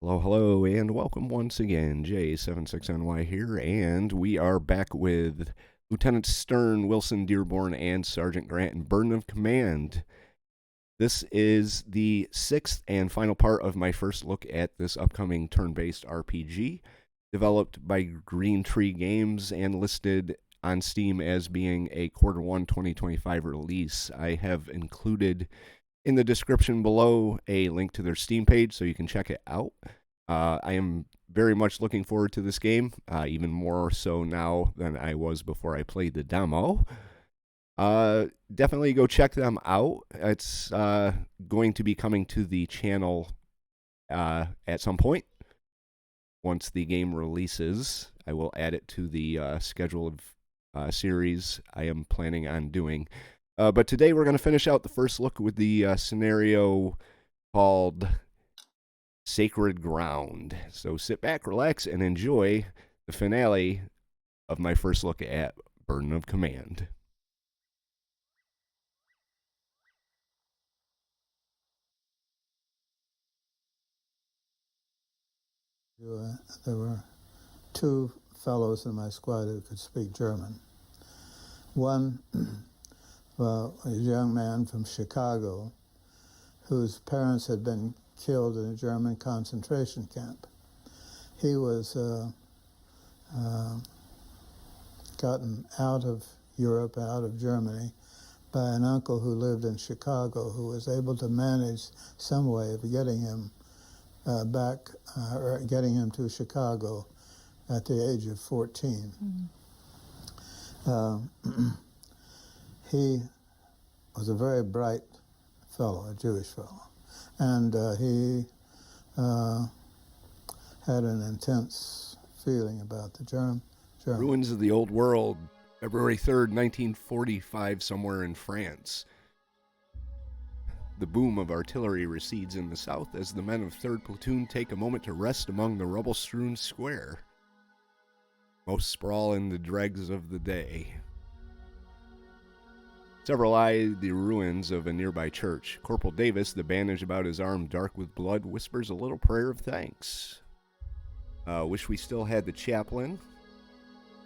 Hello, hello, and welcome once again. J76NY here, and we are back with Lieutenant Stern, Wilson, Dearborn, and Sergeant Grant in Burden of Command. This is the sixth and final part of my first look at this upcoming turn-based RPG, developed by Green Tree Games and listed on Steam as being a Q1 2025 release. I have included in the description below a link to their Steam page so you can check it out. I am very much looking forward to this game, even more so now than I was before I played the demo. Definitely go check them out. It's going to be coming to the channel at some point. Once the game releases, I will add it to the schedule of series I am planning on doing. But today we're going to finish out the first look with the scenario called Sacred Ground. So sit back, relax, and enjoy the finale of my first look at Burden of Command. There were two fellows in my squad who could speak German. One, a young man from Chicago whose parents had been killed in a German concentration camp. He was gotten out of Europe, out of Germany, by an uncle who lived in Chicago who was able to manage some way of getting him back, or getting him to Chicago at the age of 14. He was a very bright fellow, a Jewish fellow, and he had an intense feeling about the German. Ruins of the Old World, February 3rd, 1945, somewhere in France. The boom of artillery recedes in the south as the men of 3rd Platoon take a moment to rest among the rubble-strewn square. Most sprawl in the dregs of the day. Several eye the ruins of a nearby church. Corporal Davis, the bandage about his arm dark with blood, whispers a little prayer of thanks. Wish we still had the chaplain.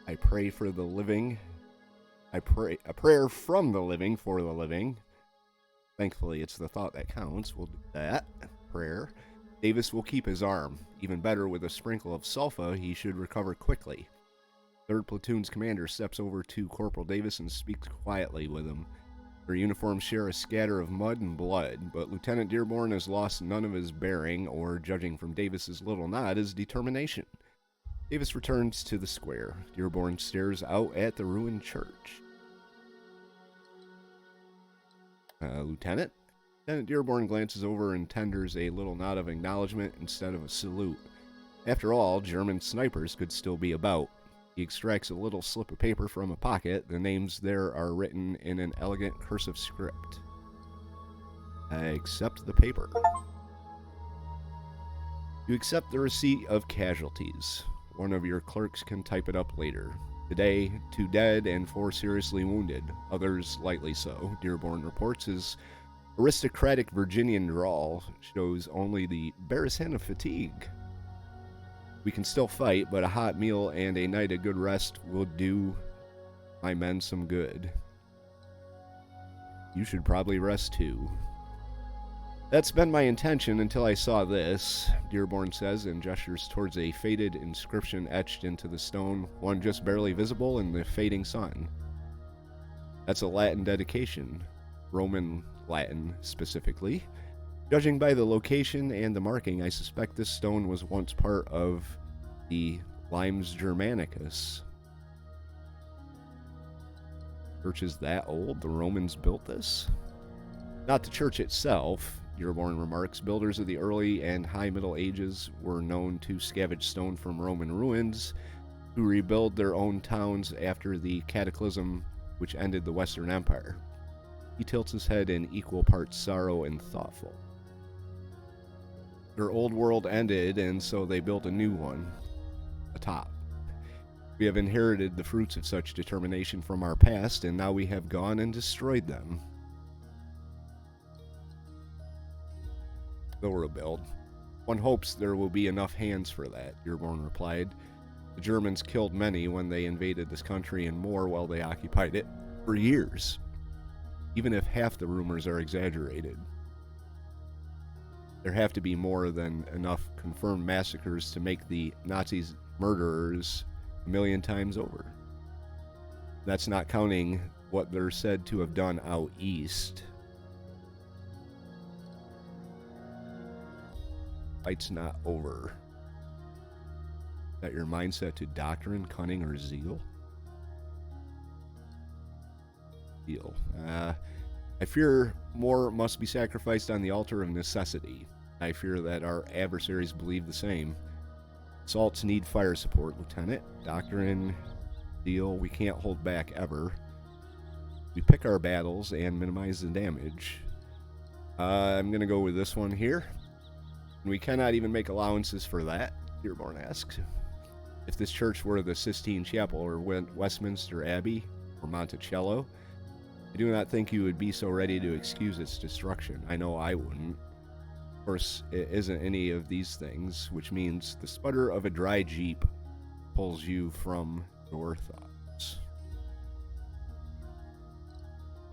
I pray for the living. I pray a prayer from the living for the living. Thankfully, it's the thought that counts. We'll do that. Prayer. Davis will keep his arm. Even better, with a sprinkle of sulfa, he should recover quickly. 3rd Platoon's commander steps over to Corporal Davis and speaks quietly with him. Their uniforms share a scatter of mud and blood, but Lieutenant Dearborn has lost none of his bearing, or, judging from Davis's little nod, his determination. Davis returns to the square. Dearborn stares out at the ruined church. Lieutenant Dearborn glances over and tenders a little nod of acknowledgement instead of a salute. After all, German snipers could still be about. He extracts a little slip of paper from a pocket. The names there are written in an elegant cursive script. I accept the paper. You accept the receipt of casualties. One of your clerks can type it up later. Today, 2 dead and 4 seriously wounded, others lightly so. Dearborn reports his aristocratic Virginian drawl shows only the barest hint of fatigue. We can still fight, but a hot meal and a night of good rest will do my men some good. You should probably rest too. That's been my intention until I saw this, Dearborn says and gestures towards a faded inscription etched into the stone, one just barely visible in the fading sun. That's a Latin dedication, Roman Latin specifically. Judging by the location and the marking, I suspect this stone was once part of the Limes Germanicus. Church is that old? The Romans built this? Not the church itself, Dearborn remarks. Builders of the early and high Middle Ages were known to scavenge stone from Roman ruins to rebuild their own towns after the cataclysm which ended the Western Empire. He tilts his head in equal parts sorrow and thoughtful. Their old world ended, and so they built a new one, atop. We have inherited the fruits of such determination from our past, and now we have gone and destroyed them. They'll rebuild. One hopes there will be enough hands for that, Dearborn replied. The Germans killed many when they invaded this country and more while they occupied it for years, even if half the rumors are exaggerated. There have to be more than enough confirmed massacres to make the Nazis murderers a million times over. That's not counting what they're said to have done out east. Fight's not over. Is that your mindset to doctrine, cunning, or zeal? Zeal. I fear more must be sacrificed on the altar of necessity. I fear that our adversaries believe the same. Assaults need fire support, Lieutenant. Doctrine, zeal, we can't hold back ever. We pick our battles and minimize the damage. I'm going to go with this one here. We cannot even make allowances for that, Dearborn asks. If this church were the Sistine Chapel or Westminster Abbey or Monticello, I do not think you would be so ready to excuse its destruction. I know I wouldn't. Of course, it isn't any of these things, which means the sputter of a dry Jeep pulls you from your thoughts.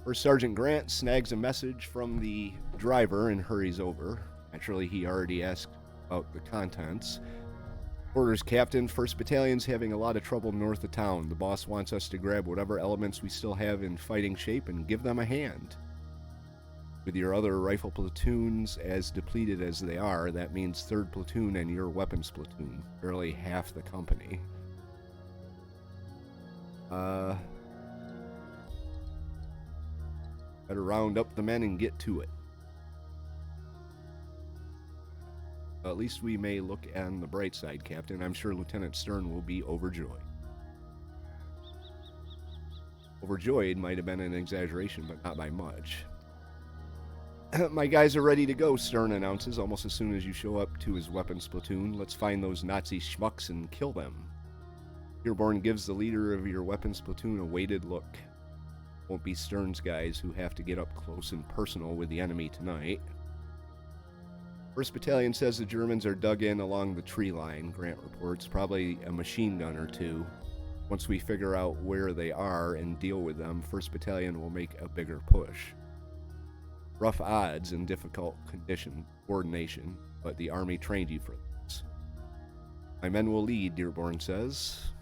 First Sergeant Grant snags a message from the driver and hurries over. Naturally, he already asked about the contents. Orders, Captain. 1st Battalion's having a lot of trouble north of town. The boss wants us to grab whatever elements we still have in fighting shape and give them a hand. With your other rifle platoons as depleted as they are, that means 3rd Platoon and your weapons platoon. Barely half the company. Better round up the men and get to it. At least we may look on the bright side, Captain. I'm sure Lieutenant Stern will be overjoyed. Overjoyed might have been an exaggeration, but not by much. My guys are ready to go, Stern announces almost as soon as you show up to his weapons platoon. Let's find those Nazi schmucks and kill them. Dearborn gives the leader of your weapons platoon a weighted look. Won't be Stern's guys who have to get up close and personal with the enemy tonight. 1st Battalion says the Germans are dug in along the tree line, Grant reports. Probably a machine gun or two. Once we figure out where they are and deal with them, 1st Battalion will make a bigger push. Rough odds and difficult coordination, but the Army trained you for this. My men will lead, Dearborn says.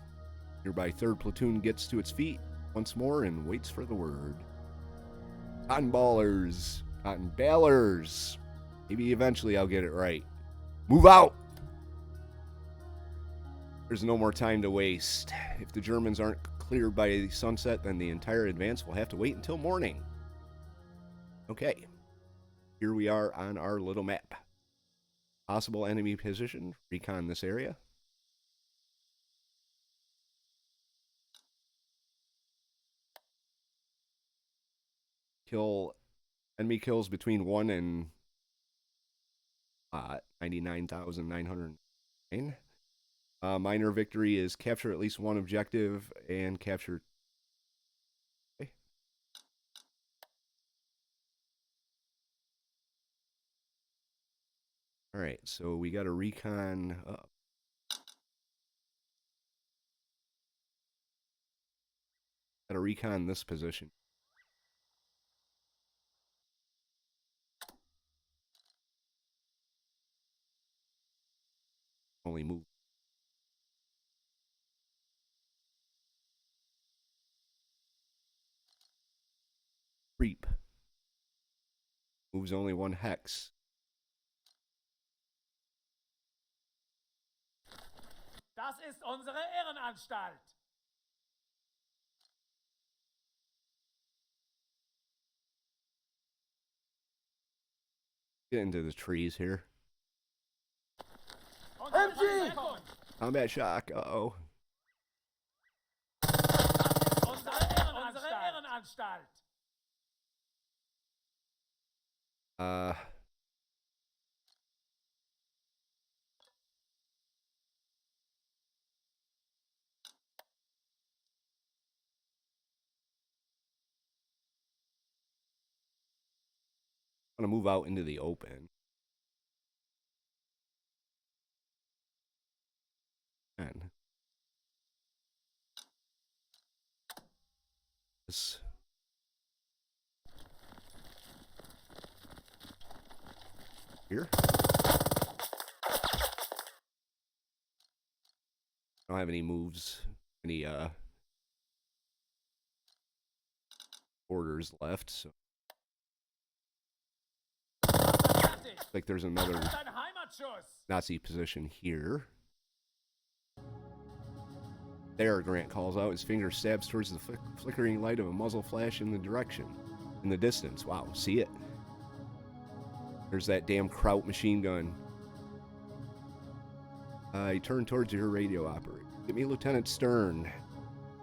Nearby 3rd Platoon gets to its feet once more and waits for the word. Cotton ballers, cotton ballers. Maybe eventually I'll get it right. Move out! There's no more time to waste. If the Germans aren't cleared by sunset, then the entire advance will have to wait until morning. Okay. Here we are on our little map. Possible enemy position. Recon this area. Enemy kills between 1 and 99,909. Minor victory is capture at least one objective and capture. Okay. All right, so we got a recon up. Got to recon this position. Only move. Creep. Moves only 1 hex. Das ist unsere Irrenanstalt. Get into the trees here. MG! Combat shock. Uh-oh. Unsere Irrenanstalt. I'm gonna move out into the open. this. Here. I don't have any moves, any orders left, so Fertig. like there's another Das ist ein Heimatschuss. Nazi position here. There, Grant calls out. His finger stabs towards the flickering light of a muzzle flash in the distance. Wow, see it? There's that damn Kraut machine gun. He turned towards your radio operator. Get me Lieutenant Stern.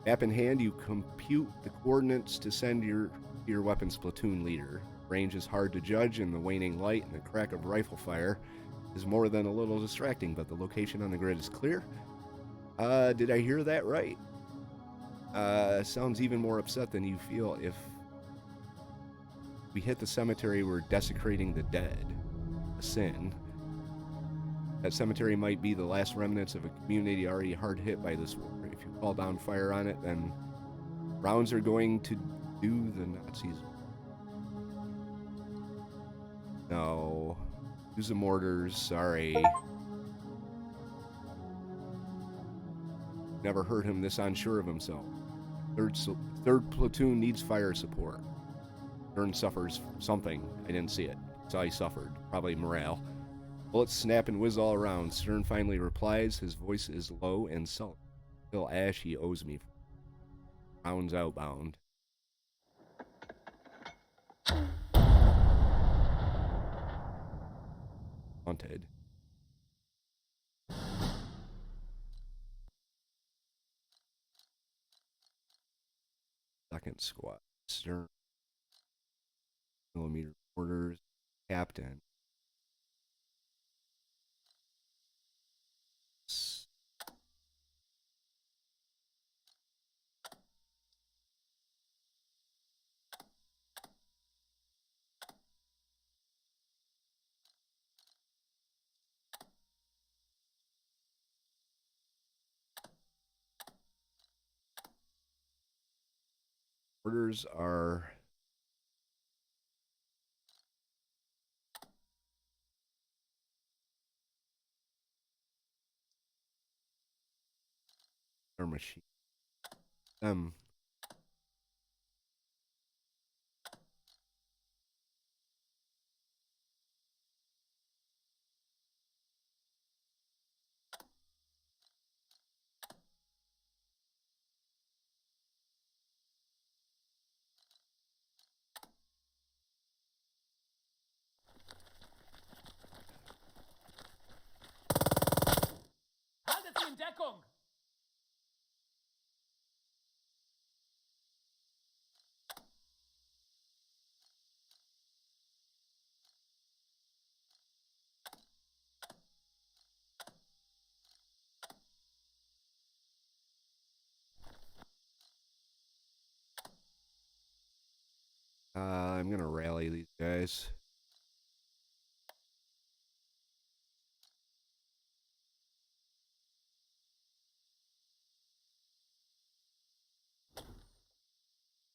Map in hand, you compute the coordinates to send your weapons platoon leader. Range is hard to judge in the waning light, and the crack of rifle fire is more than a little distracting, but the location on the grid is clear. Did I hear that right? Sounds even more upset than you feel. If we hit the cemetery, we're desecrating the dead. A sin. That cemetery might be the last remnants of a community already hard hit by this war. If you call down fire on it, then rounds are going to do the Nazis. No. Use the mortars, sorry. Never heard him this unsure of himself. Third platoon needs fire support. Stern suffers something. I didn't see it. Saw he suffered. Probably morale. Bullets snap and whiz all around. Stern finally replies. His voice is low and sullen. Still Ash, he owes me. Rounds outbound. Haunted. Second squad. Stern. Millimeter orders. Captain. Orders are our machine. Haltet sie in Deckung. I'm gonna rally these guys.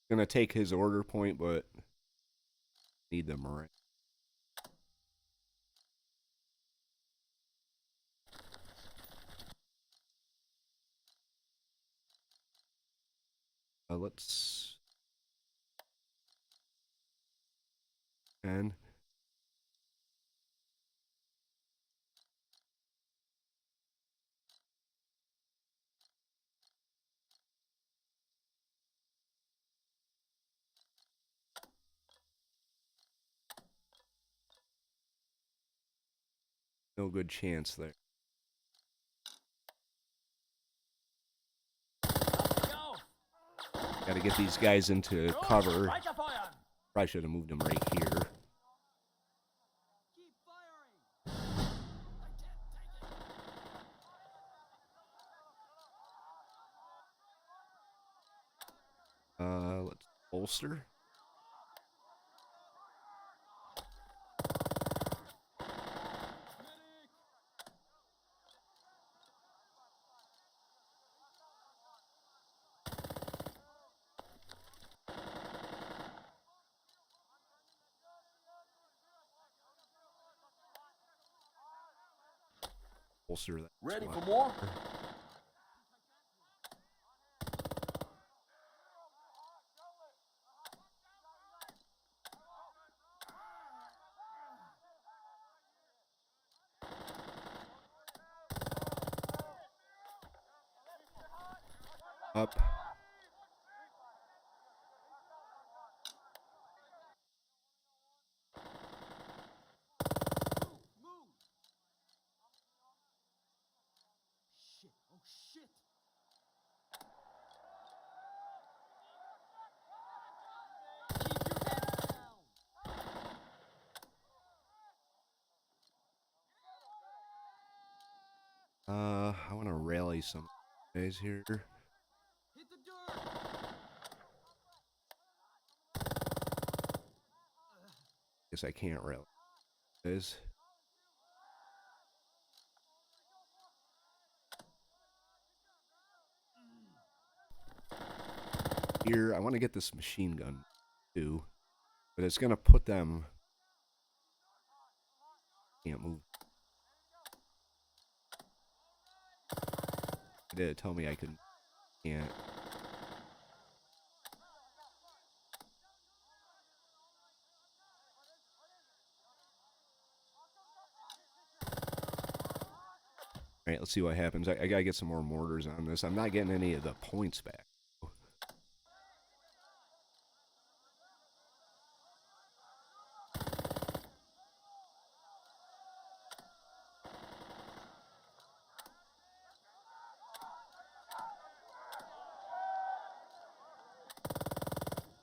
Gonna take his order point, but need them right. Let's 10. No good chance there. Sie auf. Gotta get these guys into Los, cover. weiterfeuern. Probably should have moved them right here. Keep firing. Let's bolster. bolster that. Ready squad. for more? Up. Shit. Oh shit. Keep your head down. I want to rally some guys here. Hit the dirt. Guess I can't rally guys. Here, I want to get this machine gun too, but it's gonna put them. Can't move. It did tell me I could. Can't. All right, let's see what happens. I gotta get some more mortars on this. I'm not getting any of the points back.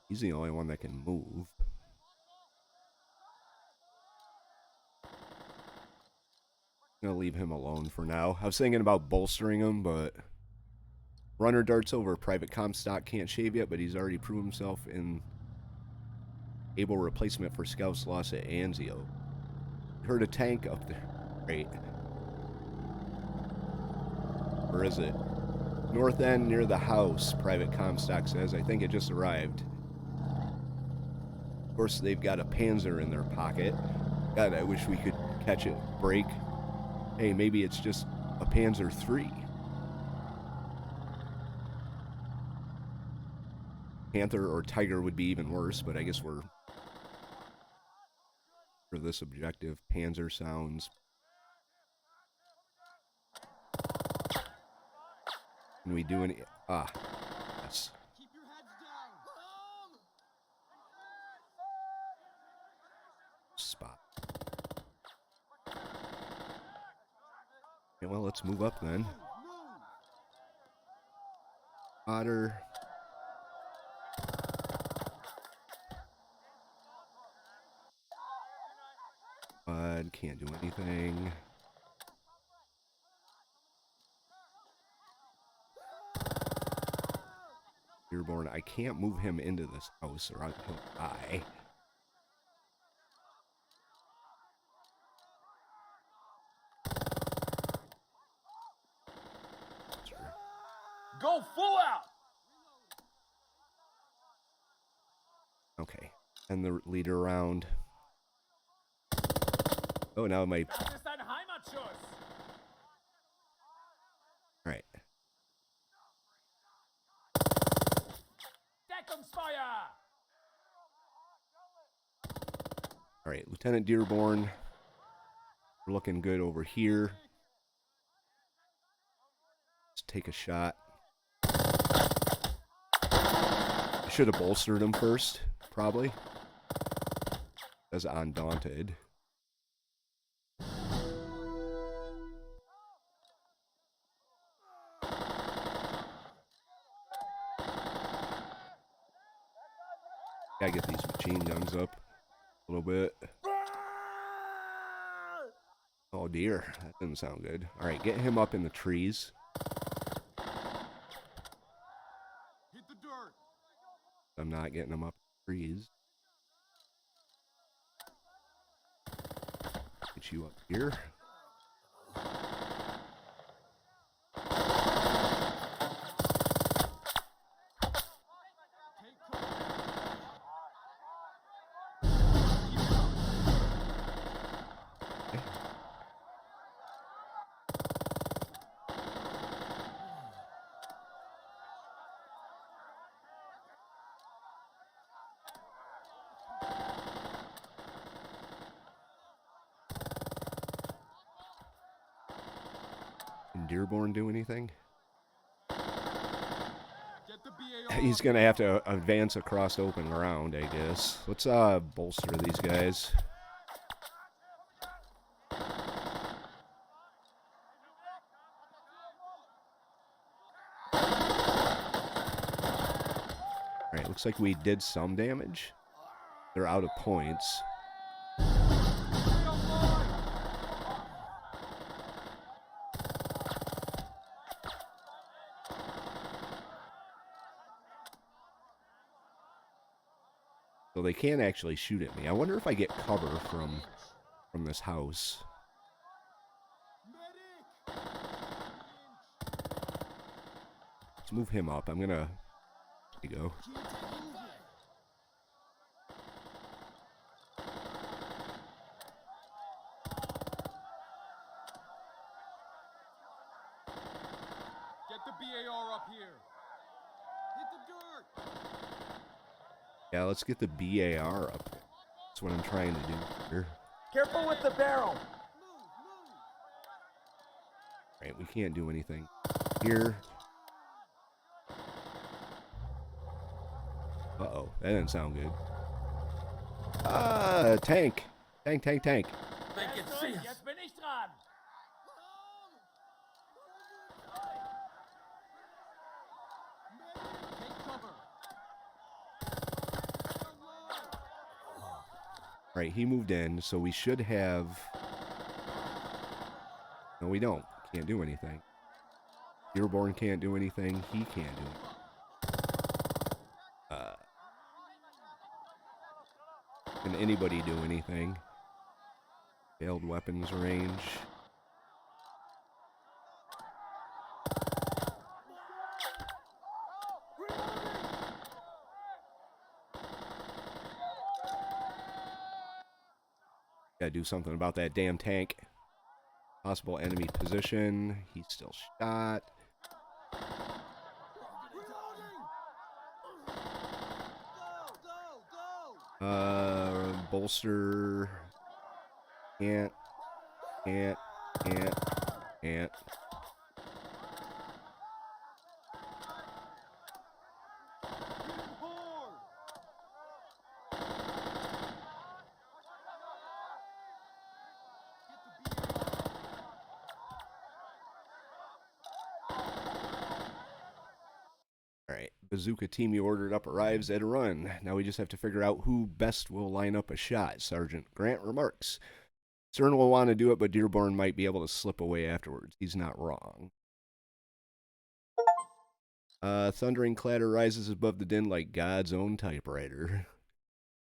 He's the only one that can move. I'm gonna leave him alone for now. I was thinking about bolstering him, but runner darts over. Private Comstock can't shave yet, but he's already proved himself in able replacement for Scouts lost at Anzio. Heard a tank up there. Great. Where is it? North end near the house, Private Comstock says. I think it just arrived. Of course, they've got a Panzer in their pocket. God, I wish we could catch it. Break. Hey, maybe it's just a Panzer III. Panther or Tiger would be even worse, but I guess we're... For this objective, Panzer sounds... Can we do any... Ah, yes. Keep your heads down. Spot. Okay, well, let's move up then. Otter. Can't do anything. Dearborn, I can't move him into this house or he'll die. Sure. Go full out. Okay. And the leader around. Oh, now my... Das ist ein Heimatschuss. Alright. Deckungsfeuer. Alright, Lieutenant Dearborn. We're looking good over here. Let's take a shot. I should have bolstered him first, probably. As Undaunted. Gotta get these machine guns up a little bit. Oh dear, that didn't sound good. Alright, get him up in the trees. Hit the dirt. I'm not getting him up in the trees. Get you up here. Dearborn do anything? Get the BAR. He's gonna have to advance across open ground, I guess. Let's bolster these guys. Alright, looks like we did some damage. They're out of points. So they can't actually shoot at me. I wonder if I get cover from this house. Let's move him up. I'm gonna... There you go. Get the BAR up here. Hit the dirt. Yeah, let's get the BAR up. That's what I'm trying to do here. Careful with the barrel. Right, we can't do anything here. Uh-oh, that didn't sound good. Tank. Tank. Think it's serious. Jetzt bin ich dran. Take cover. Right, he moved in, so we should have... No, we don't. Can't do anything. Dearborn can't do anything. He can't do anything. Can anybody do anything? Failed weapons range. Gotta do something about that damn tank. Possible enemy position. He's still shot. Bolster. Can't. Alright, bazooka team you ordered up arrives at a run. Now we just have to figure out who best will line up a shot, Sergeant Grant remarks. Cern will want to do it, but Dearborn might be able to slip away afterwards. He's not wrong. Thundering clatter rises above the din like God's own typewriter.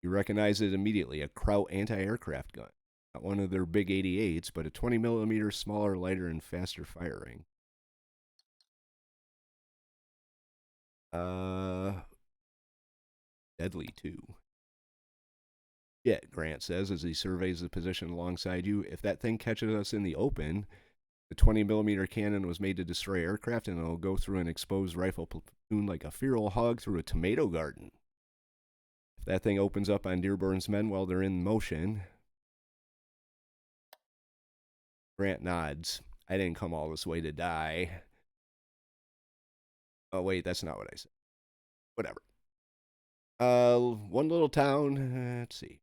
You recognize it immediately, a Kraut anti-aircraft gun. Not one of their big 88s, but a 20mm smaller, lighter, and faster firing. Deadly too. Yeah, Grant says as he surveys the position alongside you. If that thing catches us in the open, the 20mm cannon was made to destroy aircraft, and it'll go through an exposed rifle platoon like a feral hog through a tomato garden. If that thing opens up on Dearborn's men while they're in motion... Grant nods. I didn't come all this way to die. Oh, wait, that's not what I said. Whatever. One little town. Let's see.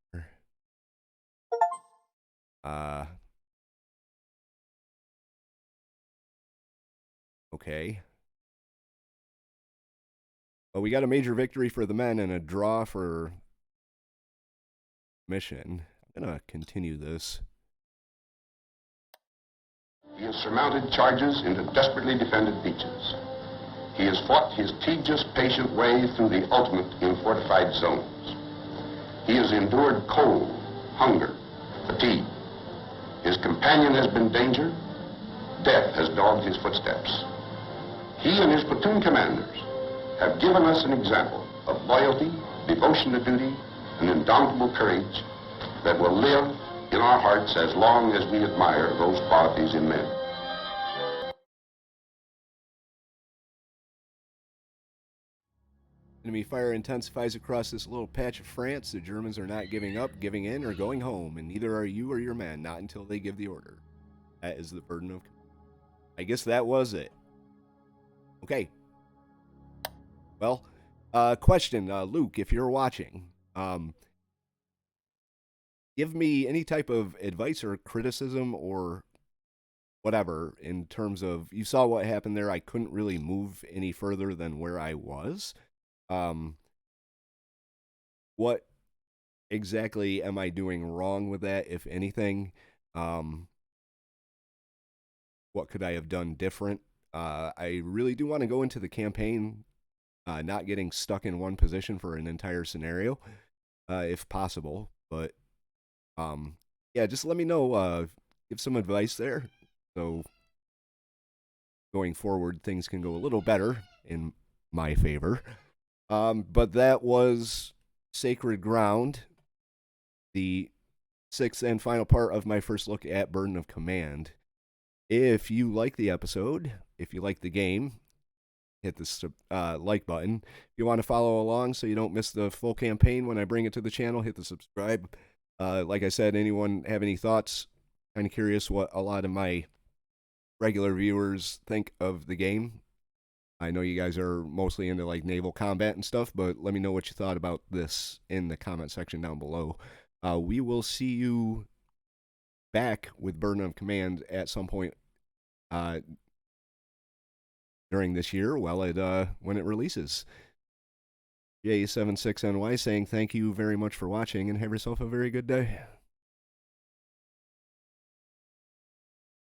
Okay. Well, we got a major victory for the men and a draw for mission. I'm gonna continue this. He has surmounted charges into desperately defended beaches. He has fought his tedious, patient way through the ultimate in fortified zones. He has endured cold, hunger, fatigue. His companion has been danger. Death has dogged his footsteps. He and his platoon commanders have given us an example of loyalty, devotion to duty, and indomitable courage that will live in our hearts as long as we admire those qualities in men. Enemy fire intensifies across this little patch of France. The Germans are not giving up, giving in, or going home, and neither are you or your men, not until they give the order. That is the burden of... I guess that was it. Okay. Well, question, Luke, if you're watching, give me any type of advice or criticism or whatever in terms of, you saw what happened there. I couldn't really move any further than where I was. What exactly am I doing wrong with that, if anything? What could I have done different? I really do want to go into the campaign not getting stuck in one position for an entire scenario, if possible. But yeah, just let me know. Give some advice there, so going forward things can go a little better in my favor. But that was Sacred Ground, the sixth and final part of my first look at Burden of Command. If you like the episode, if you like the game, hit the like button. If you want to follow along so you don't miss the full campaign when I bring it to the channel, hit the subscribe. Like I said, anyone have any thoughts? Kind of curious what a lot of my regular viewers think of the game. I know you guys are mostly into like naval combat and stuff, but let me know what you thought about this in the comment section down below. We will see you back with Burden of Command at some point during this year, when it releases. J76NY saying thank you very much for watching and have yourself a very good day.